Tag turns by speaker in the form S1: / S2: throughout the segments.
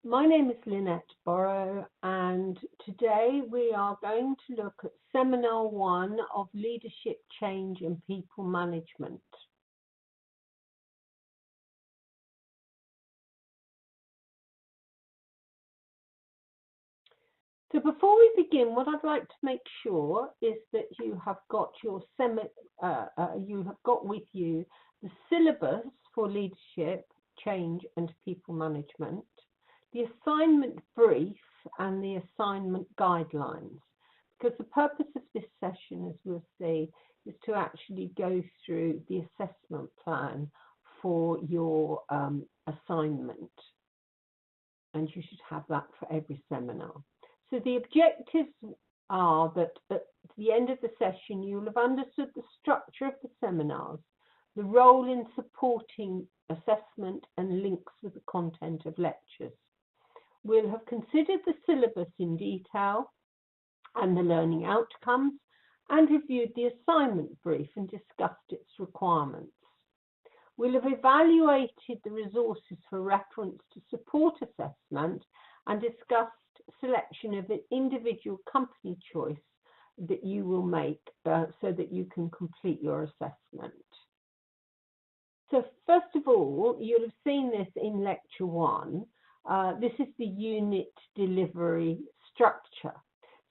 S1: My name is Lynette Borrow, and today we are going to look at Seminar 1 of Leadership, Change and People Management. So before we begin, what I'd like to make sure is that you have got your with you the syllabus for leadership, change and people management, the assignment brief and the assignment guidelines, because the purpose of this session, as we'll see, is to actually go through the assessment plan for your assignment, and you should have that for every seminar. So the objectives are that at the end of the session, you'll have understood the structure of the seminars, the role in supporting assessment and links with the content of lectures. We'll have considered the syllabus in detail and the learning outcomes and reviewed the assignment brief and discussed its requirements. We'll have evaluated the resources for reference to support assessment and discussed selection of an individual company choice that you will make so that you can complete your assessment. So first of all, you'll have seen this in lecture 1. This is the unit delivery structure.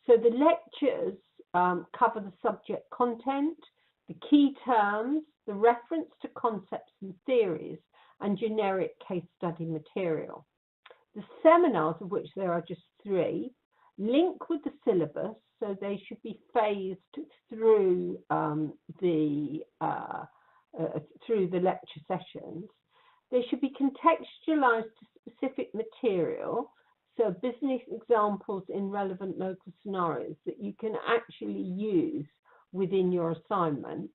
S1: So the lectures cover the subject content, the key terms, the reference to concepts and theories, and generic case study material. The seminars, of which there are just 3, link with the syllabus, so they should be phased through the lecture sessions. They should be contextualized to specific material, so business examples in relevant local scenarios that you can actually use within your assignment.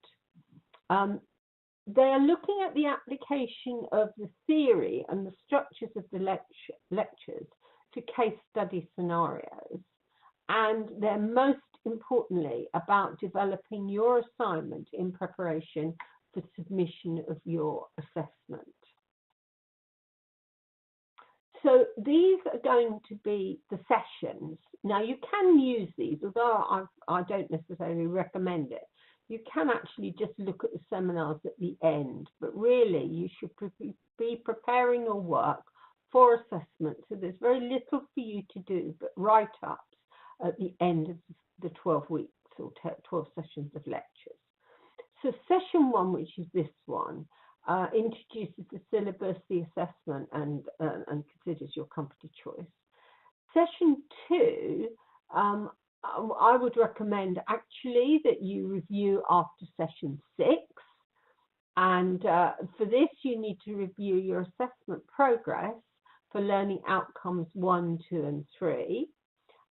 S1: They are looking at the application of the theory and the structures of the lectures to case study scenarios, and they're most importantly about developing your assignment in preparation for submission of your assessment. So these are going to be the sessions. Now you can use these, although I don't necessarily recommend it. You can actually just look at the seminars at the end, but really you should be preparing your work for assessment. So there's very little for you to do but write-ups at the end of the 12 weeks or 12 sessions of lectures. So session 1, which is this one, introduces the syllabus, the assessment, and considers your company choice. Session 2, I would recommend actually that you review after session 6, and for this you need to review your assessment progress for learning outcomes 1, 2 and 3,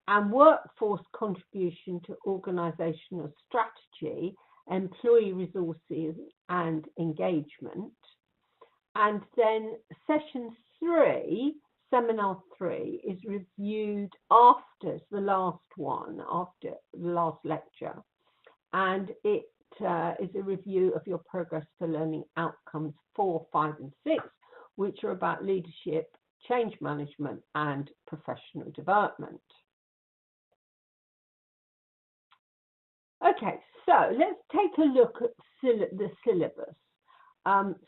S1: and workforce contribution to organisational strategy, employee resources and engagement. And then session 3, seminar 3, is reviewed after the last one, after the last lecture, and it is a review of your progress for learning outcomes 4, 5 and 6, which are about leadership, change management and professional development. Okay, so let's take a look at the syllabus.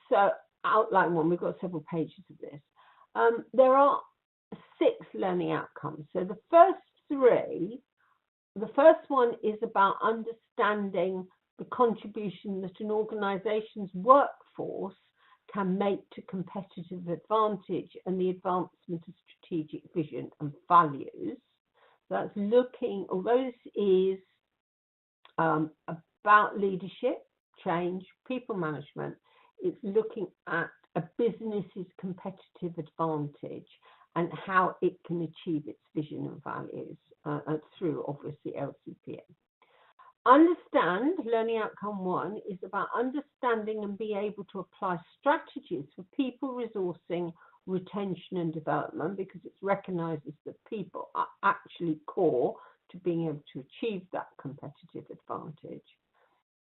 S1: So outline 1, we've got several pages of this. There are 6 learning outcomes. So the first 3, the first one is about understanding the contribution that an organisation's workforce can make to competitive advantage and the advancement of strategic vision and values. That's looking, although this is about leadership, change, people management, it's looking at a business's competitive advantage and how it can achieve its vision and values through, obviously, LCPM. Understand, learning outcome 1, is about understanding and being able to apply strategies for people resourcing, retention and development, because it recognises that people are actually core to being able to achieve that competitive advantage.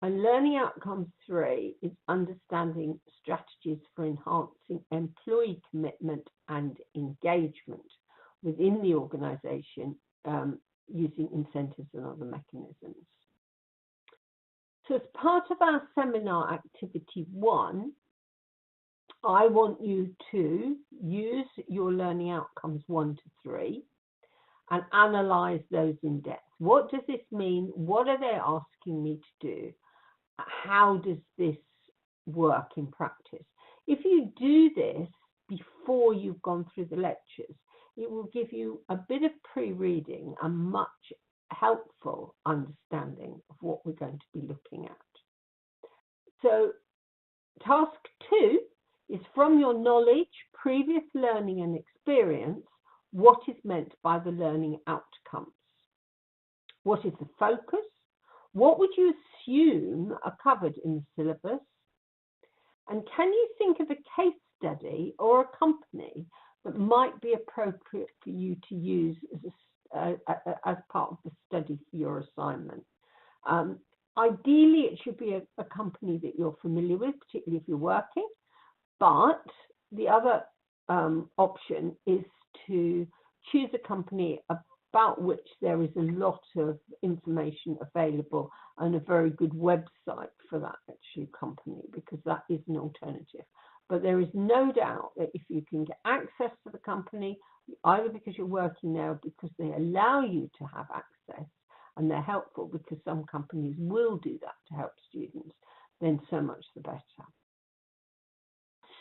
S1: And learning outcomes 3 is understanding strategies for enhancing employee commitment and engagement within the organisation using incentives and other mechanisms. So as part of our seminar activity 1, I want you to use your learning outcomes 1 to 3 and analyse those in depth. What does this mean? What are they asking me to do? How does this work in practice? If you do this before you've gone through the lectures, it will give you a bit of pre-reading and much helpful understanding of what we're going to be looking at. So task 2 is, from your knowledge, previous learning and experience, what is meant by the learning outcomes? What is the focus? What would you assume are covered in the syllabus? And can you think of a case study or a company that might be appropriate for you to use as part of the study for your assignment? Ideally, it should be a company that you're familiar with, particularly if you're working. But the other option is to choose a company about which there is a lot of information available and a very good website for that actual company, because that is an alternative. But there is no doubt that if you can get access to the company, either because you're working there or because they allow you to have access and they're helpful, because some companies will do that to help students, then so much the better.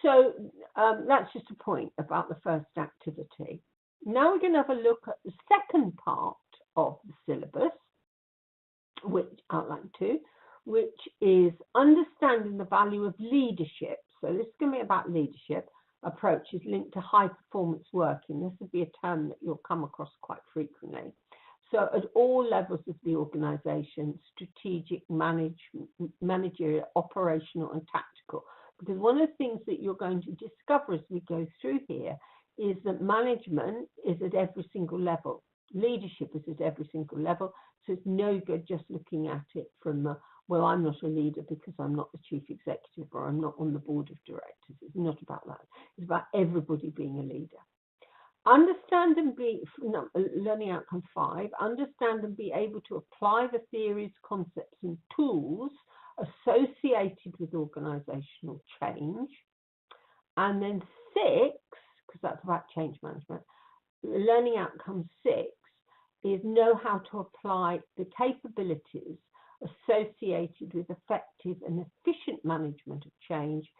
S1: So that's just a point about the first activity. Now we're going to have a look at the second part of the syllabus, which outline 2, which is understanding the value of leadership. So this is going to be about leadership approaches linked to high performance working. This will be a term that you'll come across quite frequently. So at all levels of the organisation, strategic, managerial, operational and tactical. Because one of the things that you're going to discover as we go through here is that management is at every single level. Leadership is at every single level. So it's no good just looking at it from, well, I'm not a leader because I'm not the chief executive or I'm not on the board of directors. It's not about that. It's about everybody being a leader. Understand and be, no, learning outcome 5, understand and be able to apply the theories, concepts and tools associated with organisational change. And then 6, because that's about change management, learning outcome 6 is know how to apply the capabilities associated with effective and efficient management of change,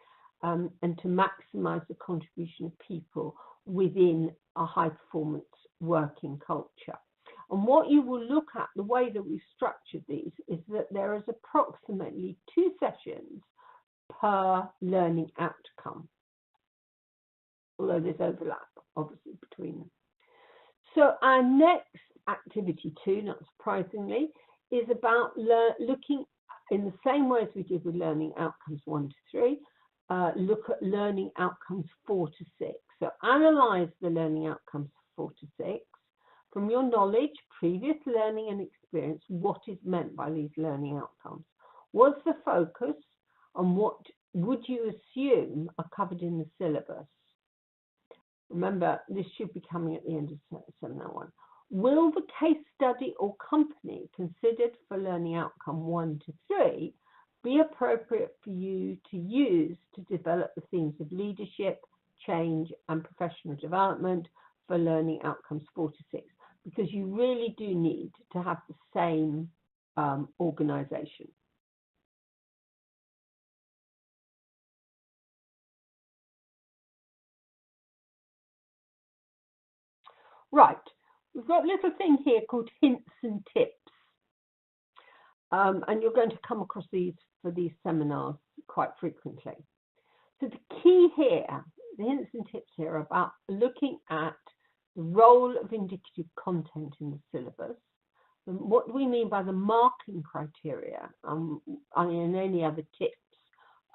S1: and to maximise the contribution of people within a high performance working culture. And what you will look at, the way that we've structured these, is that there is approximately 2 sessions per learning outcome, although there's overlap obviously between them. So our next activity 2, not surprisingly, is about looking in the same way as we did with learning outcomes 1 to 3, look at learning outcomes 4 to 6. So analyse the learning outcomes 4 to 6. From your knowledge, previous learning and experience, what is meant by these learning outcomes? What's the focus, and what would you assume are covered in the syllabus? Remember, this should be coming at the end of seminar 1. Will the case study or company considered for learning outcome 1 to 3 be appropriate for you to use to develop the themes of leadership, change and professional development for learning outcomes 4 to 6? Because you really do need to have the same organisation. Right, we've got a little thing here called hints and tips. And you're going to come across these for these seminars quite frequently. So the key here, the hints and tips here, are about looking at the role of indicative content in the syllabus, and what do we mean by the marking criteria, and any other tips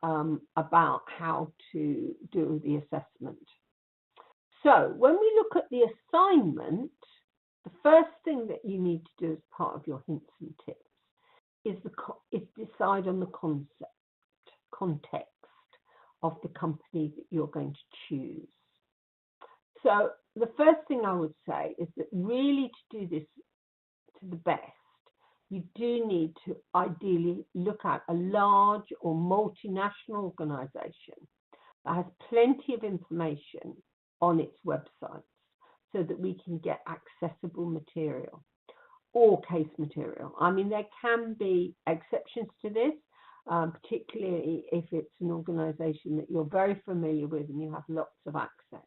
S1: about how to do the assessment. So when we look at the assignment, the first thing that you need to do as part of your hints and tips is decide on the context of the company that you're going to choose. So the first thing I would say is that really to do this to the best, you do need to ideally look at a large or multinational organisation that has plenty of information on its websites so that we can get accessible material or case material. I mean, there can be exceptions to this, particularly if it's an organisation that you're very familiar with and you have lots of access.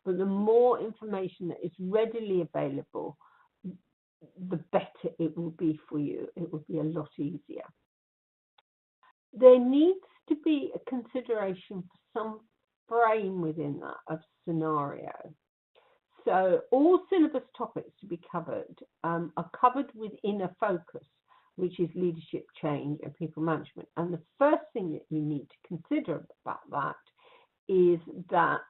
S1: But the more information that is readily available, the better it will be for you. It will be a lot easier. There needs to be a consideration for some frame within that of scenario. So all syllabus topics to be covered are covered within a focus, which is leadership, change and people management. And the first thing that you need to consider about that is that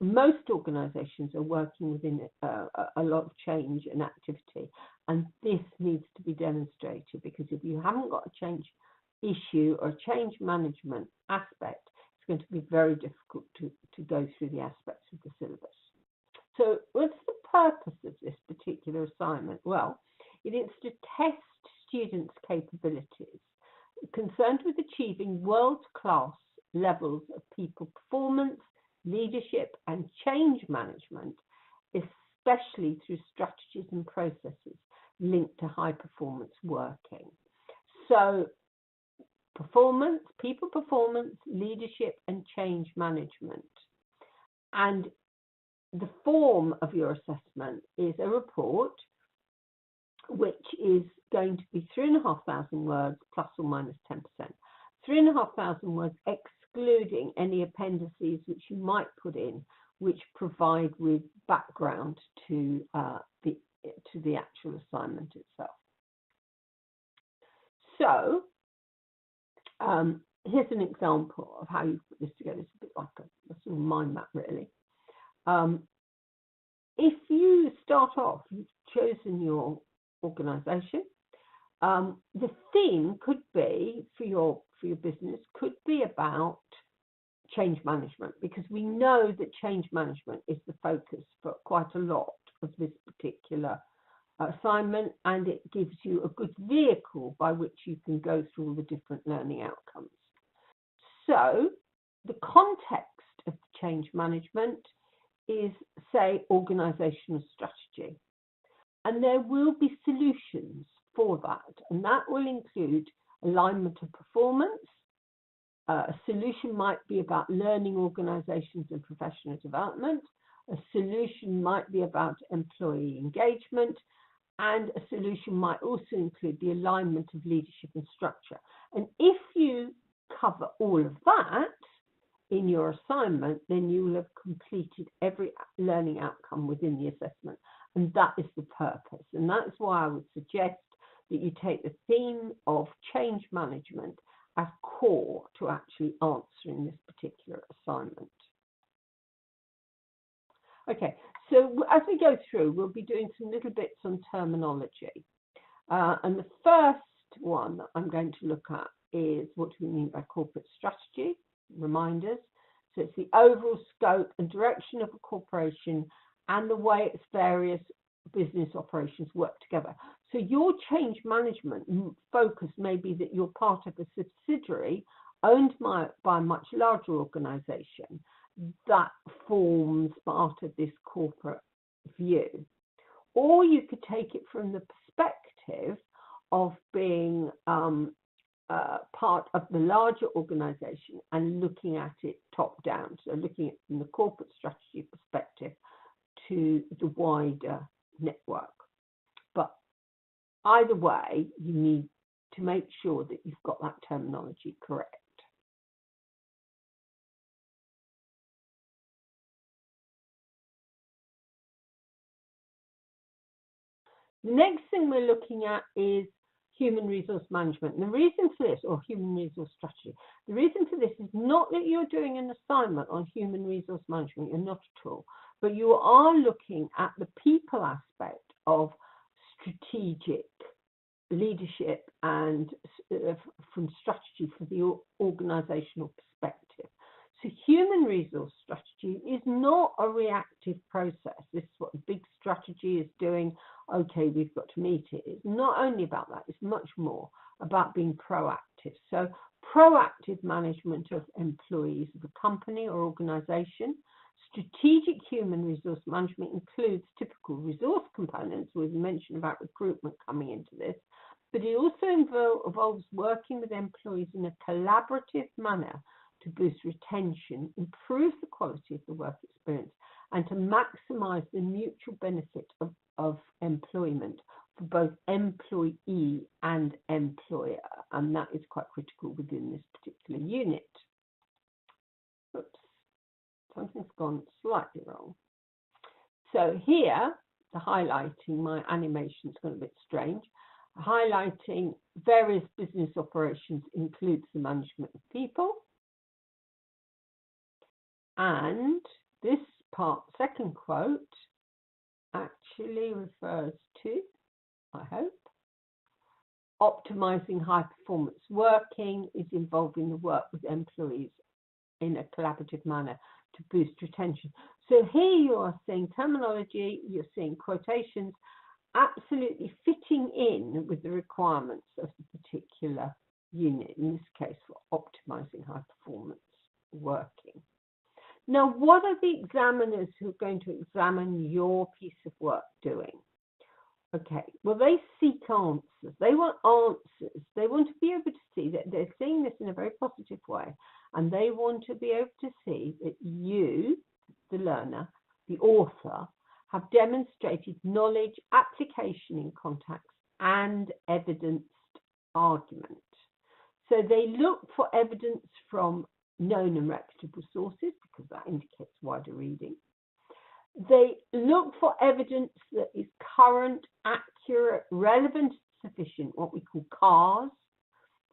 S1: most organisations are working within a lot of change and activity, and this needs to be demonstrated, because if you haven't got a change issue or a change management aspect, it's going to be very difficult to go through the aspects of the syllabus. So what's the purpose of this particular assignment? Well, it is to test students' capabilities concerned with achieving world-class levels of people performance, leadership and change management, especially through strategies and processes linked to high performance working. So performance, people performance, leadership and change management. And the form of your assessment is a report which is going to be 3,500 words plus or minus 10%. 3,500 words excluding any appendices which you might put in, which provide with background to the actual assignment itself. So here's an example of how you put this together. It's a bit like a sort of mind map, really. If you start off, you've chosen your organisation. The theme could be for your business could be about change management, because we know that change management is the focus for quite a lot of this particular assignment, and it gives you a good vehicle by which you can go through all the different learning outcomes. So the context of change management is, say, organisational strategy, and there will be solutions for that, and that will include alignment of performance. A solution might be about learning organisations and professional development. A solution might be about employee engagement, and a solution might also include the alignment of leadership and structure. And if you cover all of that in your assignment, then you will have completed every learning outcome within the assessment, and that is the purpose. And that's why I would suggest that you take the theme of change management as core to actually answering this particular assignment. Okay, so as we go through, we'll be doing some little bits on terminology. And the first one that I'm going to look at is what do we mean by corporate strategy, reminders. So it's the overall scope and direction of a corporation and the way its various business operations work together. So your change management focus may be that you're part of a subsidiary owned by a much larger organisation that forms part of this corporate view. Or you could take it from the perspective of being part of the larger organisation and looking at it top down. So looking at it from the corporate strategy perspective to the wider network. But either way, you need to make sure that you've got that terminology correct. The next thing we're looking at is human resource management. And the reason for this, or human resource strategy, the reason for this is not that you're doing an assignment on human resource management, you're not at all, but you are looking at the people aspect of strategic leadership and from strategy for the organizational perspective. So human resource strategy is not a reactive process. This is what the big strategy is doing. Okay, we've got to meet it. It's not only about that, it's much more about being proactive. So proactive management of employees of a company or organization. Strategic human resource management includes typical resource components. We've mentioned about recruitment coming into this, but it also involves working with employees in a collaborative manner to boost retention, improve the quality of the work experience, and to maximize the mutual benefit of employment for both employee and employer. And that is quite critical within this particular unit. Oops, something's gone slightly wrong. So here, the highlighting, my animation's gone a bit strange. Highlighting various business operations includes the management of people. And this part, second quote, actually refers to, I hope, optimizing high performance working is involving the work with employees in a collaborative manner to boost retention. So here you are seeing terminology, you're seeing quotations absolutely fitting in with the requirements of the particular unit, in this case for optimizing high performance working. Now, what are the examiners who are going to examine your piece of work doing? Okay, well, they seek answers. They want answers. They want to be able to see that they're seeing this in a very positive way, and they want to be able to see that you, the learner, the author, have demonstrated knowledge, application in context, and evidenced argument. So they look for evidence from known and reputable sources, because that indicates wider reading. They look for evidence that is current, accurate, relevant, sufficient, what we call CARS,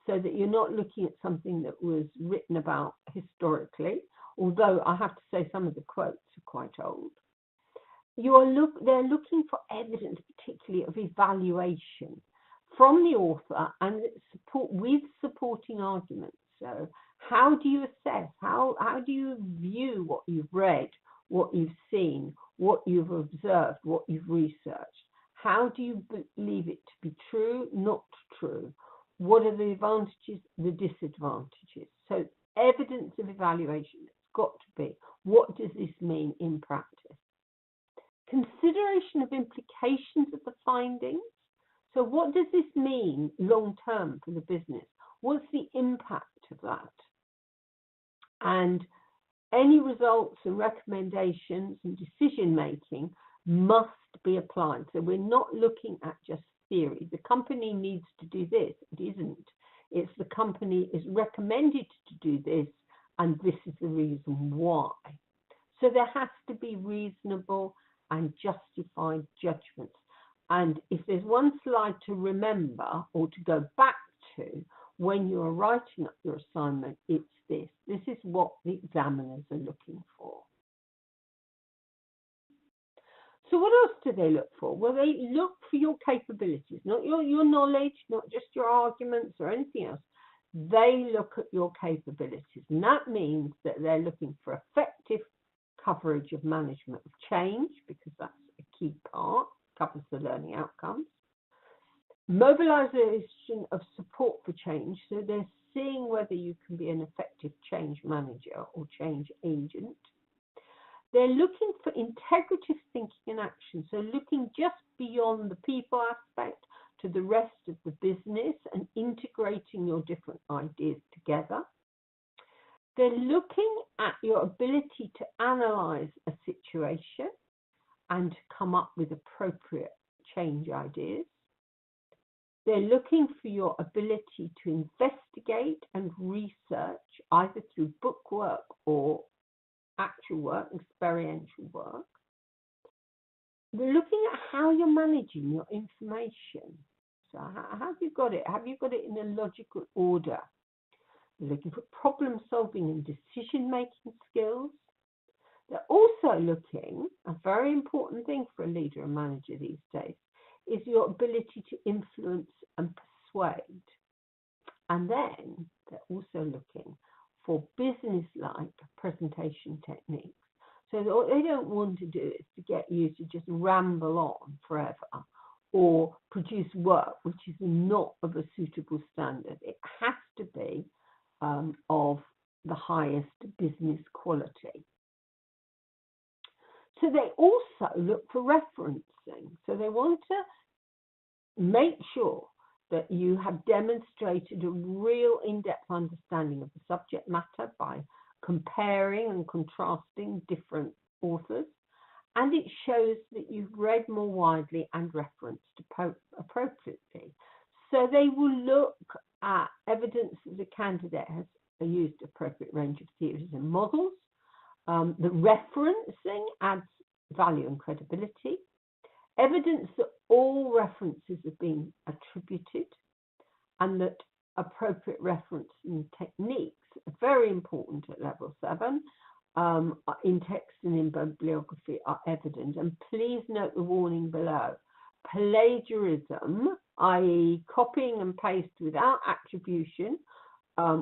S1: so that you're not looking at something that was written about historically, although I have to say some of the quotes are quite old. They're looking for evidence, particularly of evaluation from the author and with supporting arguments. So how do you assess? How do you view what you've read, what you've seen, what you've observed, what you've researched? How do you believe it to be true, not true? What are the advantages, the disadvantages? So evidence of evaluation, it's got to be, what does this mean in practice? Consideration of implications of the findings. So what does this mean long term for the business? What's the impact of that? And any results and recommendations and decision making must be applied. So we're not looking at just theory. The company needs to do this. It isn't. It's the company is recommended to do this, and this is the reason why. So there has to be reasonable and justified judgments. And if there's one slide to remember or to go back to when you're writing up your assignment, it's this. This is what the examiners are looking for. So what else do they look for? Well, they look for your capabilities, not your knowledge, not just your arguments or anything else. They look at your capabilities, and that means that they're looking for effective coverage of management of change, because that's a key part, covers the learning outcomes. Mobilization of support for change, so they're seeing whether you can be an effective change manager or change agent. They're looking for integrative thinking and action, so looking just beyond the people aspect to the rest of the business and integrating your different ideas together. They're looking at your ability to analyze a situation and to come up with appropriate change ideas. They're looking for your ability to investigate and research, either through book work or actual work, experiential work. They're looking at how you're managing your information. So how have you got it? Have you got it in a logical order? They're looking for problem solving and decision making skills. They're also looking, a very important thing for a leader and manager these days, is your ability to influence and persuade. And then they're also looking for business-like presentation techniques. So what they don't want to do is to get you to just ramble on forever or produce work which is not of a suitable standard. It has to be of the highest business quality. So they also look for referencing. So they want to make sure that you have demonstrated a real in-depth understanding of the subject matter by comparing and contrasting different authors, and it shows that you've read more widely and referenced appropriately. So they will look at evidence that the candidate has used appropriate range of theories and models. The referencing adds value and credibility. Evidence that all references have been attributed and that appropriate referencing techniques are very important at level 7 in text and in bibliography are evident. And please note the warning below. Plagiarism, i.e. copying and paste without attribution,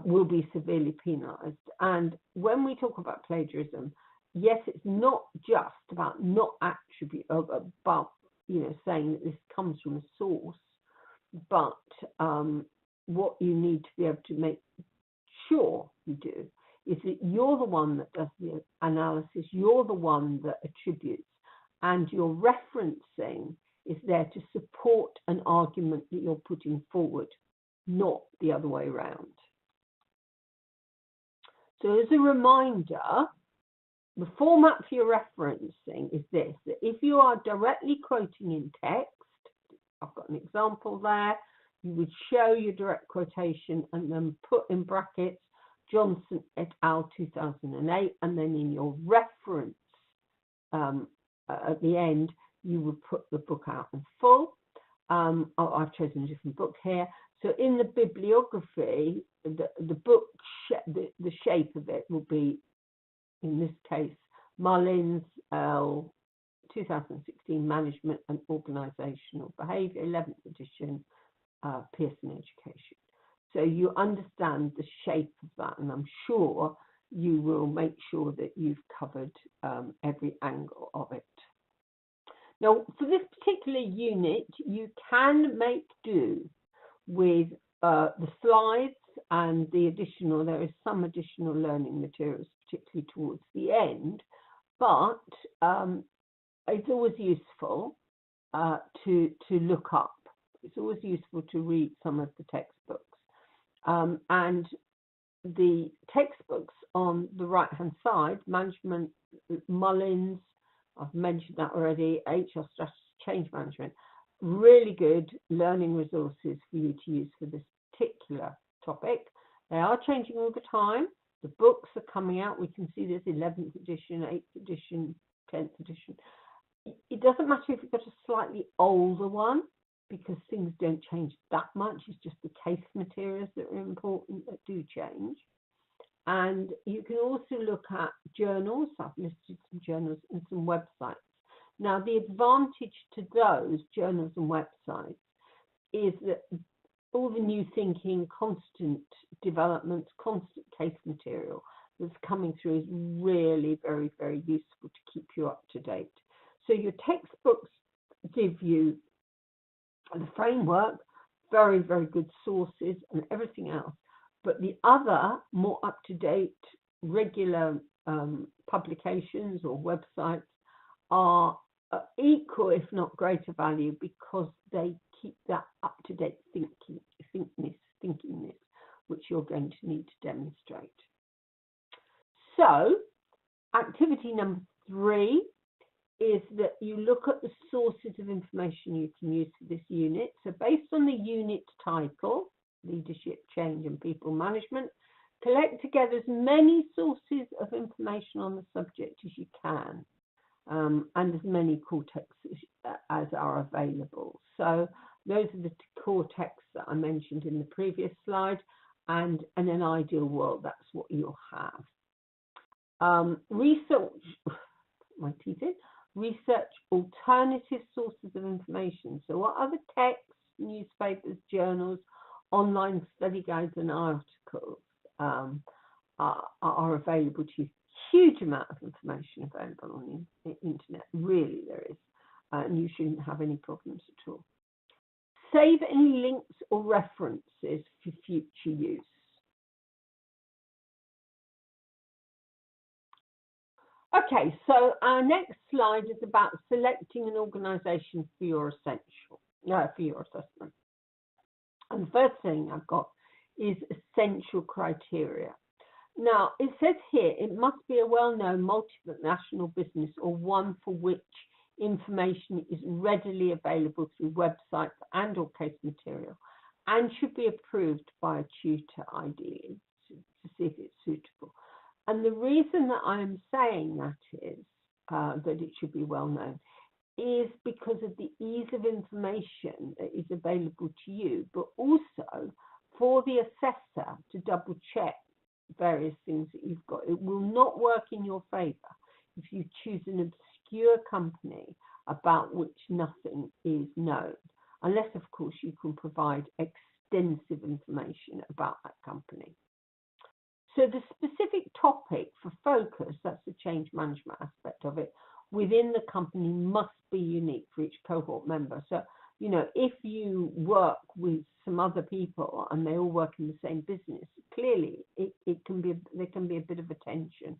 S1: will be severely penalised. And when we talk about plagiarism, yes, it's not just about not about saying that this comes from a source, but what you need to be able to make sure you do is that you're the one that does the analysis, you're the one that attributes, and your referencing is there to support an argument that you're putting forward, not the other way around. So as a reminder, the format for your referencing is this, that if you are directly quoting in text, I've got an example there, you would show your direct quotation and then put in brackets Johnson et al. 2008, and then in your reference at the end, you would put the book out in full. I've chosen a different book here. So in the bibliography, the book, the shape of it will be, in this case, Mullins, 2016 Management and Organisational Behaviour, 11th edition, Pearson Education. So you understand the shape of that, and I'm sure you will make sure that you've covered every angle of it. Now, for this particular unit, you can make do with the slides and the additional, there is some additional learning materials, particularly towards the end, but it's always useful to look up. It's always useful to read some of the textbooks. And the textbooks on the right-hand side, Management, Mullins, I've mentioned that already, HR Strategy, Change Management, really good learning resources for you to use for this particular topic. They are changing all the time. The books are coming out. We can see there's 11th edition, 8th edition, 10th edition. It doesn't matter if you've got a slightly older one, because things don't change that much. It's just the case materials that are important that do change. And you can also look at journals. I've listed some journals and some websites. Now, the advantage to those journals and websites is that all the new thinking, constant developments, constant case material that's coming through is really very, very useful to keep you up to date. So your textbooks give you the framework, very, very good sources and everything else. But the other more up-to-date regular publications or websites are equal, if not greater value, because they keep that up-to-date thinkingness, which you're going to need to demonstrate. So, activity number 3 is that you look at the sources of information you can use for this unit. So based on the unit title, Leadership, Change and People Management, collect together as many sources of information on the subject as you can, and as many core texts as are available. So those are the core texts that I mentioned in the previous slide, and in an ideal world, that's what you'll have. research alternative sources of information. So what other texts, newspapers, journals, online study guides and articles are available to you? Huge amount of information available on the internet, really there is, and you shouldn't have any problems at all. Save any links or references for future use. Okay, so our next slide is about selecting an organisation for your assessment. And the first thing I've got is essential criteria. Now, it says here it must be a well-known multinational business or one for which information is readily available through websites and or case material, and should be approved by a tutor ideally to see if it's suitable. And the reason that I am saying that is that it should be well known is because of the ease of information that is available to you, but also for the assessor to double check various things that you've got. It will not work in your favour if you choose an obscure company about which nothing is known, unless of course you can provide extensive information about that company. So the specific topic for focus, that's the change management aspect of it, within the company must be unique for each cohort member. So, you know, if you work with some other people and they all work in the same business, clearly there can be a bit of a tension.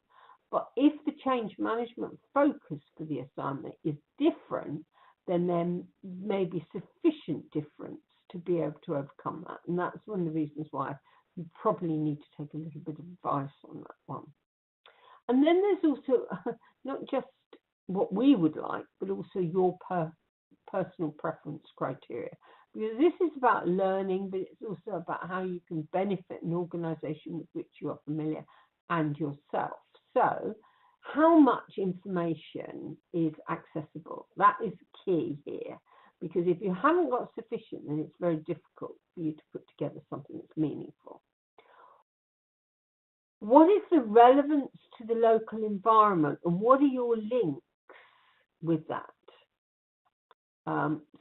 S1: But if the change management focus for the assignment is different, then there may be sufficient difference to be able to overcome that. And that's one of the reasons why you probably need to take a little bit of advice on that one. And then there's also not just what we would like, but also your personal preference criteria. Because this is about learning, but it's also about how you can benefit an organisation with which you are familiar and yourself. So how much information is accessible? That is key here. Because if you haven't got sufficient, then it's very difficult for you to put together something that's meaningful. What is the relevance to the local environment, and what are your links with that?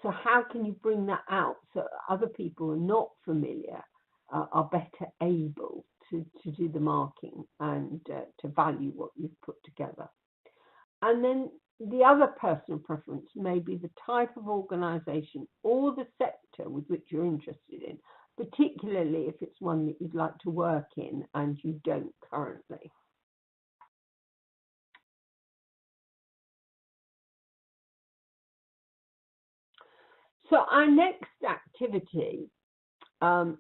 S1: So how can you bring that out so other people who are not familiar are better able to do the marking and to value what you've put together? And then the other personal preference may be the type of organisation or the sector with which you're interested in, particularly if it's one that you'd like to work in and you don't currently. So our next activity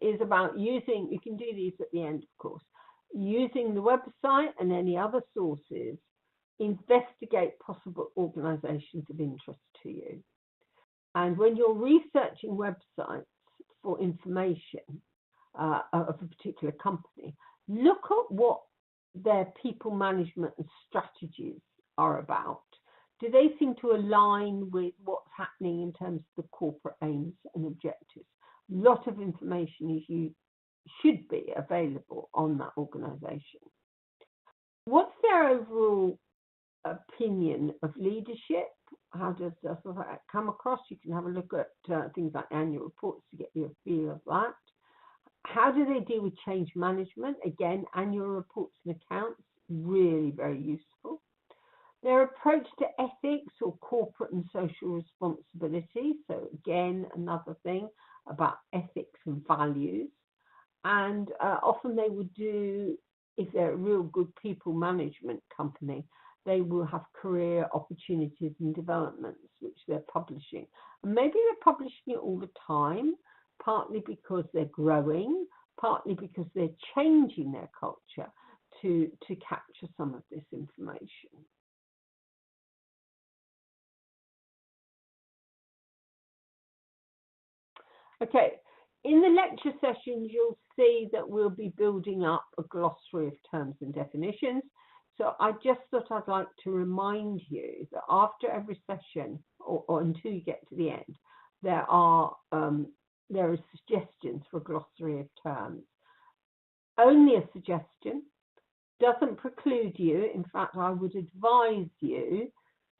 S1: is about using, you can do these at the end, of course, using the website and any other sources, investigate possible organisations of interest to you. And when you're researching websites for information of a particular company, look at what their people management and strategies are about. Do they seem to align with what's happening in terms of the corporate aims and objectives? A lot of information should be available on that organisation. What's their overall opinion of leadership? How does that come across? You can have a look at things like annual reports to get you a feel of that. How do they deal with change management? Again, annual reports and accounts, really very useful. Their approach to ethics or corporate and social responsibility. So again, another thing about ethics and values. And often they would do, if they're a real good people management company, they will have career opportunities and developments which they're publishing. And maybe they're publishing it all the time, partly because they're growing, partly because they're changing their culture to capture some of this information. Okay, in the lecture sessions, you'll see that we'll be building up a glossary of terms and definitions. So I just thought I'd like to remind you that after every session, or until you get to the end, there are suggestions for a glossary of terms. Only a suggestion, doesn't preclude you. In fact, I would advise you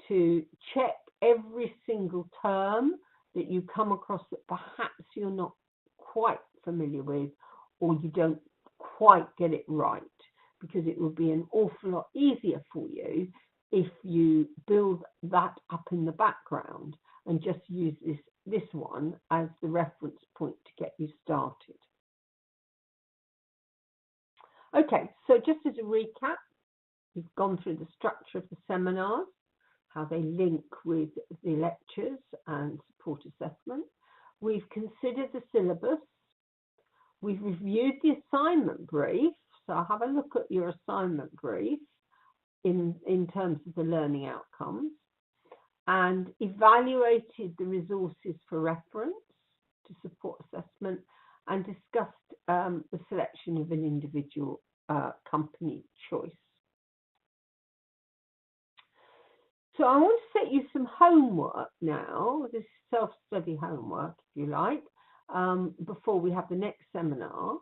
S1: to check every single term that you come across that perhaps you're not quite familiar with, or you don't quite get it right, because it will be an awful lot easier for you if you build that up in the background and just use this one as the reference point to get you started. Okay, so just as a recap, we've gone through the structure of the seminars, how they link with the lectures and support assessment. We've considered the syllabus. We've reviewed the assignment brief. So I'll have a look at your assignment brief in terms of the learning outcomes, and evaluated the resources for reference to support assessment, and discussed the selection of an individual company choice. So I want to set you some homework now. This is self-study homework, if you like, before we have the next seminar.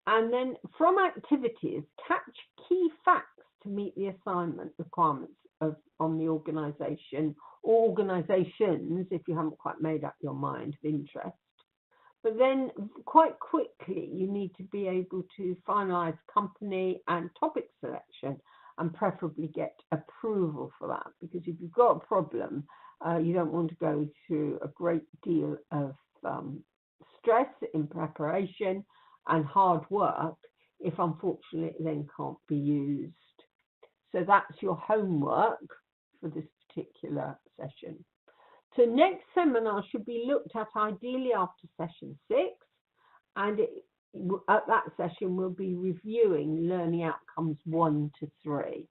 S1: And then from activities, catch key facts to meet the assignment requirements on the organisation or organisations, if you haven't quite made up your mind, of interest. But then quite quickly, you need to be able to finalise company and topic selection, and preferably get approval for that, because if you've got a problem, you don't want to go through a great deal of stress in preparation and hard work if unfortunately it then can't be used. So that's your homework for this particular session. So next seminar should be looked at ideally after session 6, and at that session we'll be reviewing learning outcomes 1 to 3.